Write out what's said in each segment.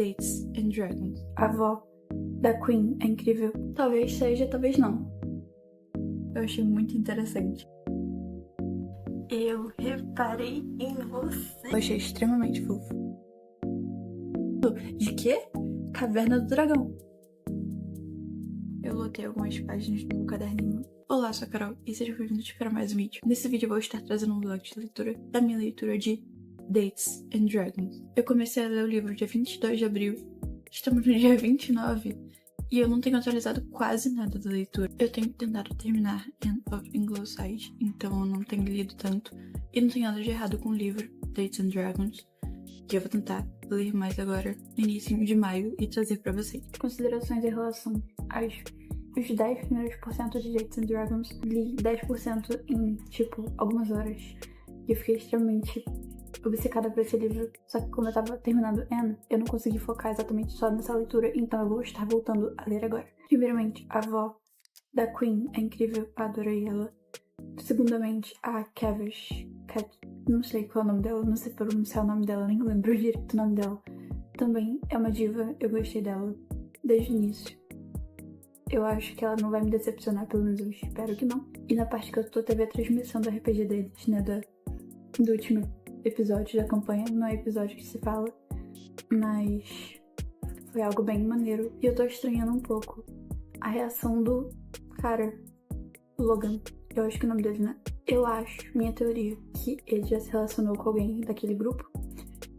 Dates and Dragons. A avó da Queen é incrível. Talvez seja, talvez não. Eu achei muito interessante. Eu reparei em você. Eu achei extremamente fofo. De quê? Caverna do Dragão. Eu lotei algumas páginas no meu caderninho. Olá, sou a Carol e sejam bem-vindos para mais um vídeo. Nesse vídeo eu vou estar trazendo um vlog de leitura da minha leitura de Dates and Dragons. Eu comecei a ler o livro dia 22 de abril. Estamos no dia 29 e eu não tenho atualizado quase nada da leitura. Eu tenho tentado terminar End of Ingloside, então eu não tenho lido tanto. E não tem nada de errado com o livro Dates and Dragons, que eu vou tentar ler mais agora no início de maio e trazer pra vocês. Considerações em relação os 10 primeiros % de Dates and Dragons. Li 10% em, algumas horas. E eu fiquei extremamente obcecada por esse livro. Só que como eu tava terminando Anne, eu não consegui focar exatamente só nessa leitura, então eu vou estar voltando a ler agora. Primeiramente, a avó da Queen é incrível, adorei ela. Segundamente, a Cavish, não sei qual é o nome dela, não sei pronunciar o nome dela, nem lembro direito o nome dela. Também é uma diva, eu gostei dela desde o início. Eu acho que ela não vai me decepcionar, pelo menos eu espero que não. E na parte que eu tô, teve a transmissão do RPG deles, né, do último episódio da campanha. Não é episódio que se fala, mas foi algo bem maneiro. E eu tô estranhando um pouco a reação do cara, Logan. Eu acho que o nome dele, né? Eu acho, minha teoria, que ele já se relacionou com alguém daquele grupo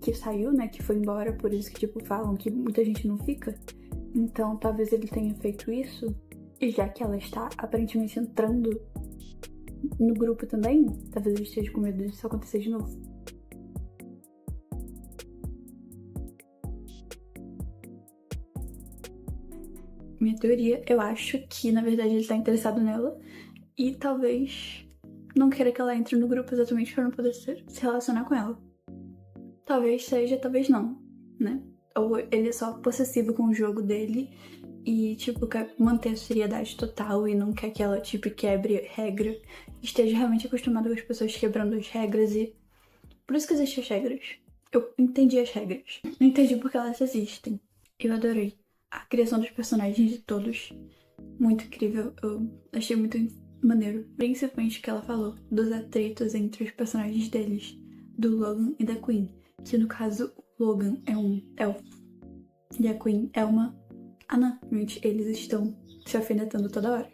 que saiu, né? Que foi embora, por isso que, falam que muita gente não fica. Então, talvez ele tenha feito isso. E já que ela está aparentemente entrando no grupo também, talvez ele esteja com medo disso acontecer de novo. Minha teoria, eu acho que, na verdade, ele tá interessado nela. E talvez não queira que ela entre no grupo exatamente pra não poder se relacionar com ela. Talvez seja, talvez não, né? Ou ele é só possessivo com o jogo dele e, quer manter a seriedade total e não quer que ela, quebre regra. Esteja realmente acostumado com as pessoas quebrando as regras e... Por isso que existem as regras. Eu entendi as regras. Não entendi porque elas existem. Eu adorei a criação dos personagens de todos. Muito incrível. Eu achei muito maneiro. Principalmente o que ela falou dos atritos entre os personagens deles, do Logan e da Queen. Que no caso, o Logan é um elfo e a Queen é uma anã. Eles estão se alfinetando toda hora.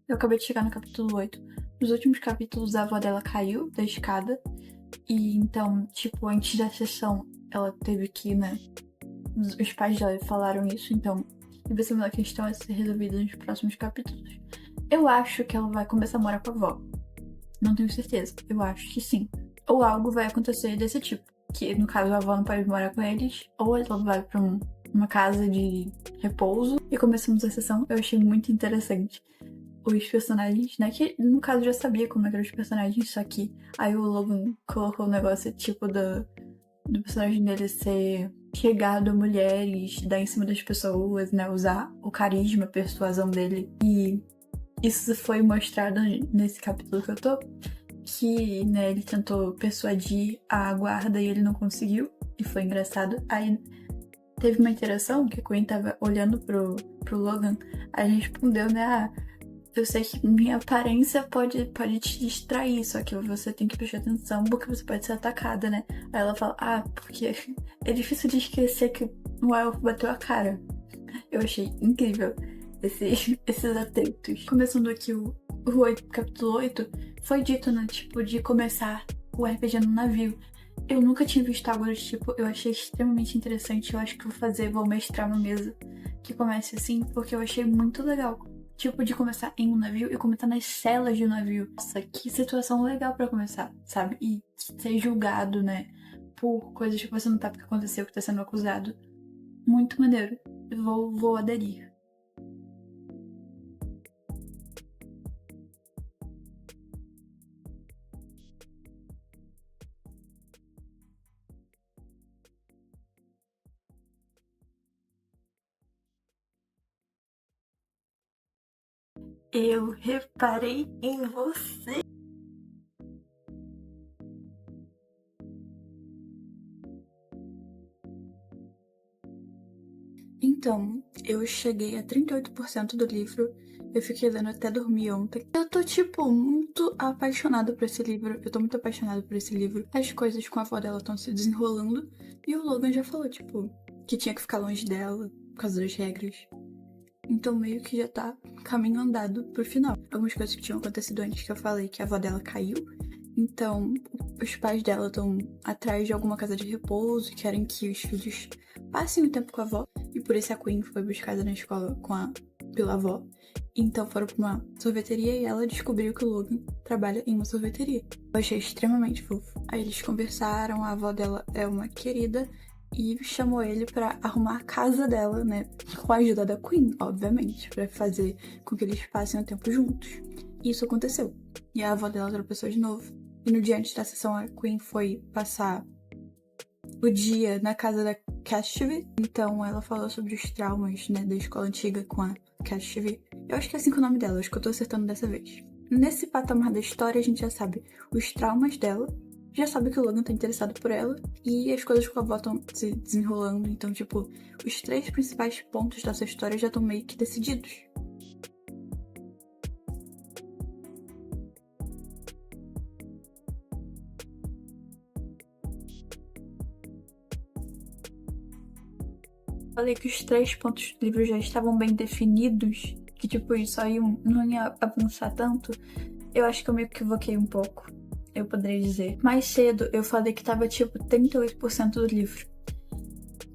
Eu acabei de chegar no capítulo 8. Nos últimos capítulos, a avó dela caiu da escada. E então, antes da sessão, ela teve que, né? Os pais dela falaram isso, então vai ser uma questão a ser resolvida nos próximos capítulos. Eu acho que ela vai começar a morar com a avó. Não tenho certeza. Eu acho que sim. Ou algo vai acontecer desse tipo. Que, no caso, a avó não pode morar com eles. Ou ela vai pra uma casa de repouso. E começamos a sessão. Eu achei muito interessante os personagens, né? Que, no caso, já sabia como eram os personagens. Só que aí o Logan colocou o negócio, do personagem dele ser chegado a mulheres, dar em cima das pessoas, né? Usar o carisma, a persuasão dele. E isso foi mostrado nesse capítulo que eu tô, que, né, ele tentou persuadir a guarda e ele não conseguiu, e foi engraçado. Aí teve uma interação que a Queen tava olhando pro Logan, aí ele respondeu, né, eu sei que minha aparência pode te distrair, só que você tem que prestar atenção porque você pode ser atacada, né? Aí ela fala, porque é difícil de esquecer que o elfo bateu a cara. Eu achei incrível esses atritos. Começando aqui o capítulo 8, foi dito, né, de começar o RPG no navio. Eu nunca tinha visto algo do tipo, eu achei extremamente interessante. Eu acho que vou mestrar uma mesa que comece assim, porque eu achei muito legal. De começar em um navio e começar nas celas de um navio. Nossa, que situação legal pra começar, sabe? E ser julgado, né, por coisas que você não sabe o que aconteceu, que tá sendo acusado. Muito maneiro. Eu vou aderir. Eu reparei em você. Então, eu cheguei a 38% do livro. Eu fiquei lendo até dormir ontem. Eu tô, tipo, muito apaixonada por esse livro. Eu tô muito apaixonada por esse livro. As coisas com a avó dela estão se desenrolando. E o Logan já falou, tipo, que tinha que ficar longe dela por causa das regras. Então, meio que já tá caminho andado pro final. Algumas coisas que tinham acontecido antes que eu falei que a avó dela caiu. Então, os pais dela estão atrás de alguma casa de repouso, querem que os filhos passem o tempo com a avó. E por isso a Queen foi buscada na escola pela avó. Então foram pra uma sorveteria e ela descobriu que o Logan trabalha em uma sorveteria. Eu achei extremamente fofo. Aí eles conversaram, a avó dela é uma querida e chamou ele pra arrumar a casa dela, né? Com a ajuda da Queen, obviamente, pra fazer com que eles passem o tempo juntos. E isso aconteceu. E a avó dela tropeçou de novo. E no dia antes da sessão, a Queen foi passar o dia na casa da Cassidy. Então ela falou sobre os traumas, né, da escola antiga com a Cassidy. Eu acho que é assim que é o nome dela, acho que eu tô acertando dessa vez. Nesse patamar da história, a gente já sabe os traumas dela, já sabe que o Logan tá interessado por ela, e as coisas com a avó estão se desenrolando. Então, tipo, os 3 principais pontos dessa história já estão meio que decididos. Falei que os 3 pontos do livro já estavam bem definidos, que tipo, isso aí não ia avançar tanto. Eu acho que eu me equivoquei um pouco, eu poderia dizer. Mais cedo eu falei que tava tipo 38% do livro.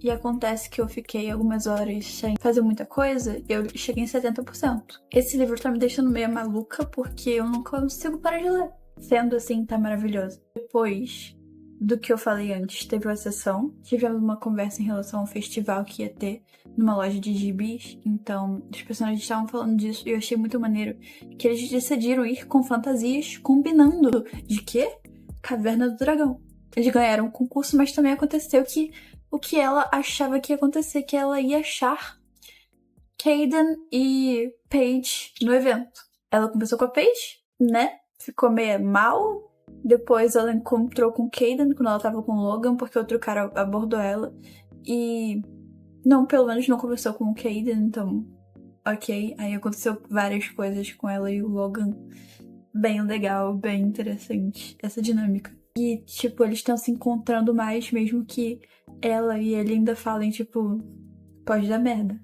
E acontece que eu fiquei algumas horas sem fazer muita coisa e eu cheguei em 70%. Esse livro tá me deixando meio maluca porque eu não consigo parar de ler. Sendo assim, tá maravilhoso. Depois do que eu falei antes, teve uma sessão, tivemos uma conversa em relação ao festival que ia ter numa loja de gibis, então os personagens estavam falando disso e eu achei muito maneiro que eles decidiram ir com fantasias combinando de quê? Caverna do Dragão. Eles ganharam o concurso, mas também aconteceu que o que ela achava que ia acontecer, que ela ia achar Caden e Paige no evento. Ela começou com a Paige, né? Ficou meio mal. Depois ela encontrou com Caden quando ela tava com o Logan, porque outro cara abordou ela. E não, pelo menos não conversou com o Caden, então ok. Aí aconteceu várias coisas com ela e o Logan. Bem legal, bem interessante essa dinâmica. E, tipo, eles estão se encontrando mais, mesmo que ela e ele ainda falem, tipo, pode dar merda.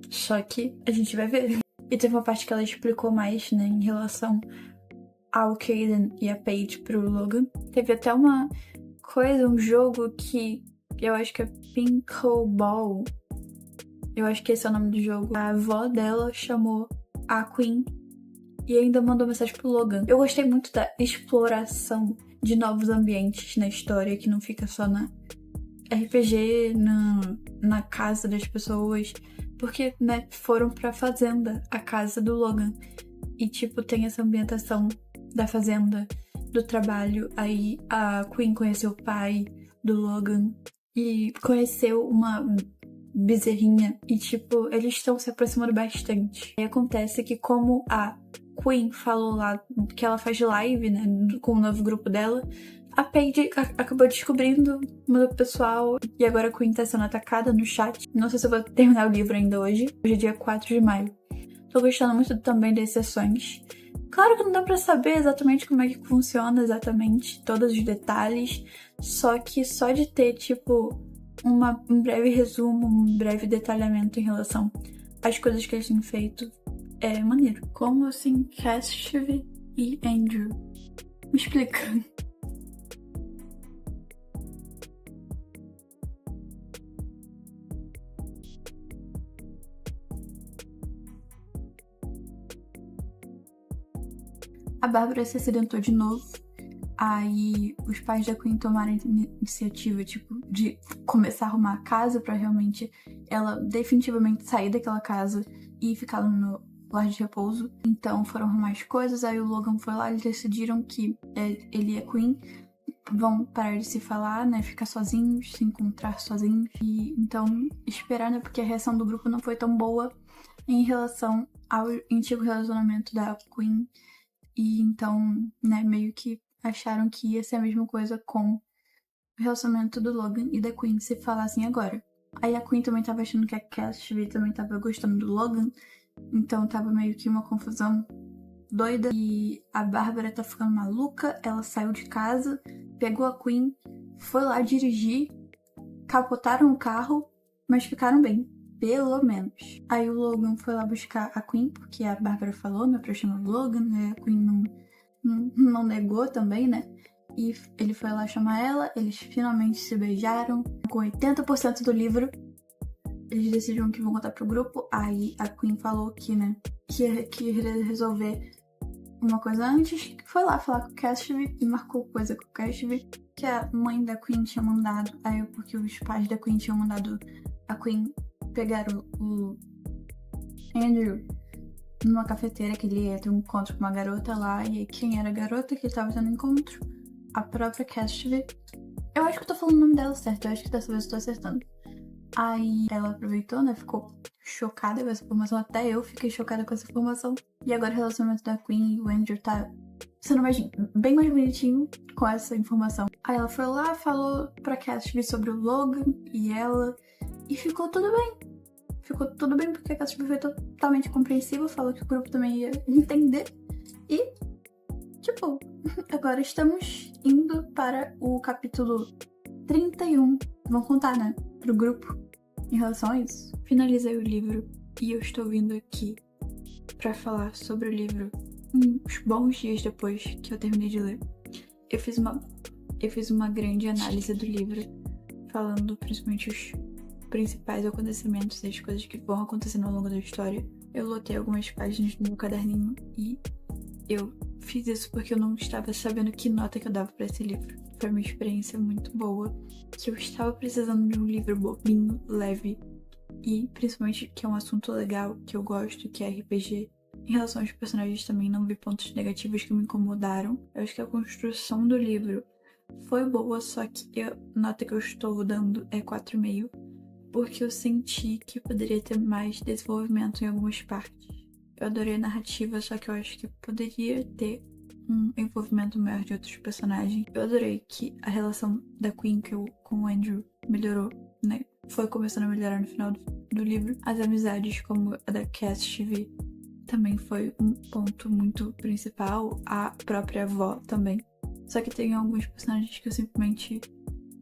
Só que a gente vai ver. E teve uma parte que ela explicou mais, né, em relação ao Caden e a Paige pro Logan. Teve até uma coisa, um jogo que eu acho que é Pinkleball. Eu acho que esse é o nome do jogo. A avó dela chamou a Queen e ainda mandou mensagem pro Logan. Eu gostei muito da exploração de novos ambientes na história, que não fica só na RPG, na casa das pessoas, porque, né, foram pra fazenda, a casa do Logan. E, tipo, tem essa ambientação da fazenda, do trabalho. Aí a Queen conheceu o pai do Logan e conheceu uma bezerrinha. E, tipo, eles estão se aproximando bastante. E acontece que, como a Queen falou lá que ela faz live, né, com o novo grupo dela, a Paige acabou descobrindo o pessoal e agora a Queen tá sendo atacada no chat. Não sei se eu vou terminar o livro ainda hoje. Hoje é dia 4 de maio. Tô gostando muito também das sessões. Claro que não dá pra saber exatamente como é que funciona exatamente todos os detalhes, só que só de ter, tipo, um breve resumo, um breve detalhamento em relação às coisas que eles têm feito é maneiro. Como assim, Cassidy e Andrew? Me explica. A Bárbara se acidentou de novo. Aí os pais da Queen tomaram a iniciativa, tipo, de começar a arrumar a casa pra realmente ela definitivamente sair daquela casa e ficar no lar de repouso. Então foram arrumar as coisas, aí o Logan foi lá, eles decidiram que ele e a Queen vão parar de se falar, né, ficar sozinhos, se encontrar sozinhos. E então esperar, né, porque a reação do grupo não foi tão boa. em relação ao antigo relacionamento da Queen. E então, né, meio que acharam que ia ser a mesma coisa com o relacionamento do Logan e da Queen se falassem agora. Aí a Queen também tava achando que a Cassidy também tava gostando do Logan, então tava meio que uma confusão doida. E a Bárbara tá ficando maluca, ela saiu de casa, pegou a Queen, foi lá dirigir, capotaram o carro, mas ficaram bem, pelo menos. Aí o Logan foi lá buscar a Queen, porque a Bárbara falou, né, pra chamar o Logan, né, a Queen não negou também, né. E ele foi lá chamar ela, eles finalmente se beijaram. Com 80% do livro, eles decidiram que vão contar pro grupo. Aí a Queen falou que, né, que ia resolver uma coisa antes. Foi lá falar com o Cassidy e marcou coisa com o Cassidy que a mãe da Queen tinha mandado. Aí, porque os pais da Queen tinham mandado a Queen pegar o Andrew numa cafeteira, que ele ia ter um encontro com uma garota lá. E aí, quem era a garota que ele tava tendo encontro? A própria Cassidy. Eu acho que eu tô falando o nome dela certo, eu acho que dessa vez eu tô acertando. Aí ela aproveitou, né? Ficou chocada com essa informação. Até eu fiquei chocada com essa informação. E agora o relacionamento da Queen e o Andrew tá sendo bem mais bonitinho com essa informação. Aí ela foi lá, falou pra Cassidy sobre o Logan e ela. E ficou tudo bem. Ficou tudo bem porque a Cassidy foi totalmente compreensiva. Falou que o grupo também ia entender. E, tipo, agora estamos indo para o capítulo 31. Vamos contar, né? Pro grupo em relação a isso. Finalizei o livro e eu estou vindo aqui pra falar sobre o livro uns bons dias depois que eu terminei de ler. Eu fiz uma grande análise do livro, falando principalmente os principais acontecimentos e as coisas que vão acontecendo ao longo da história. Eu lotei algumas páginas no meu caderninho e eu fiz isso porque eu não estava sabendo que nota que eu dava pra esse livro. Foi uma experiência muito boa, que eu estava precisando de um livro bobinho, leve, e principalmente que é um assunto legal, que eu gosto, que é RPG. Em relação aos personagens também não vi pontos negativos que me incomodaram. Eu acho que a construção do livro foi boa, só que a nota que eu estou dando é 4,5, porque eu senti que poderia ter mais desenvolvimento em algumas partes. Eu adorei a narrativa, só que eu acho que poderia ter um envolvimento maior de outros personagens. Eu adorei que a relação da Queen com o Andrew melhorou, né? Foi começando a melhorar no final do livro. As amizades, como a da Cassidy, também foi um ponto muito principal. A própria avó também. Só que tem alguns personagens que eu simplesmente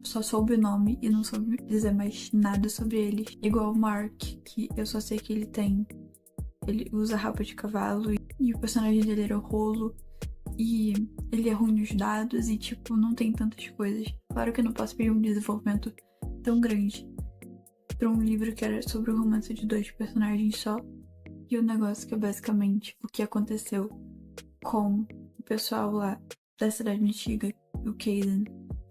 só soube o nome e não soube dizer mais nada sobre eles. Igual o Mark, que eu só sei que ele usa rabo de cavalo e o personagem dele era o Rolo. E ele é ruim nos dados e, tipo, não tem tantas coisas. Claro que eu não posso pedir um desenvolvimento tão grande pra um livro que era sobre o romance de 2 personagens só. E o negócio que é basicamente o que aconteceu com o pessoal lá da cidade antiga, o Caden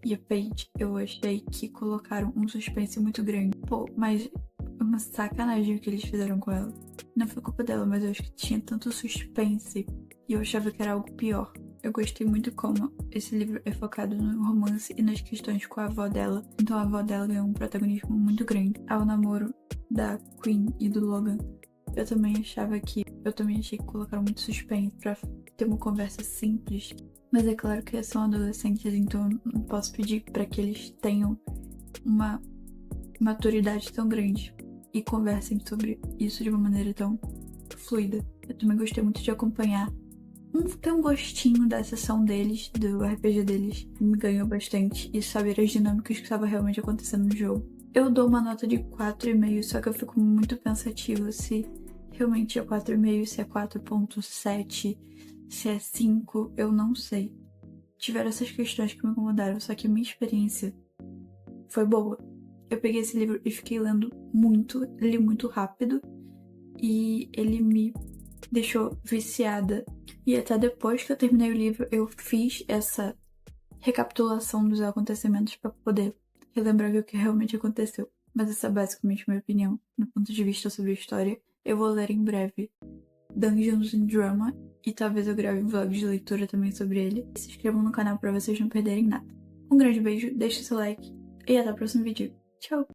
e a Paige. Eu achei que colocaram um suspense muito grande. Pô, mas uma sacanagem o que eles fizeram com ela. Não foi culpa dela, mas eu acho que tinha tanto suspense e eu achava que era algo pior. Eu gostei muito como esse livro é focado no romance e nas questões com a avó dela. Então a avó dela ganhou um protagonismo muito grande. Ao namoro da Queen e do Logan, eu também achei que colocaram muito suspense pra ter uma conversa simples. Mas é claro que eles são adolescentes, então eu não posso pedir pra que eles tenham uma maturidade tão grande e conversem sobre isso de uma maneira tão fluida. Eu também gostei muito de acompanhar ter um gostinho da sessão deles, do RPG deles, me ganhou bastante, e saber as dinâmicas que estavam realmente acontecendo no jogo. Eu dou uma nota de 4,5, só que eu fico muito pensativa se realmente é 4,5, se é 4,7, se é 5, eu não sei. Tiveram essas questões que me incomodaram, só que a minha experiência foi boa. Eu peguei esse livro e fiquei lendo muito, li muito rápido, e ele me deixou viciada. E até depois que eu terminei o livro, eu fiz essa recapitulação dos acontecimentos para poder relembrar o que realmente aconteceu. Mas essa é basicamente a minha opinião, no ponto de vista sobre a história. Eu vou ler em breve Dungeons and Drama, e talvez eu grave um vlog de leitura também sobre ele. Se inscrevam no canal para vocês não perderem nada. Um grande beijo, deixe seu like, e até o próximo vídeo. Tchau!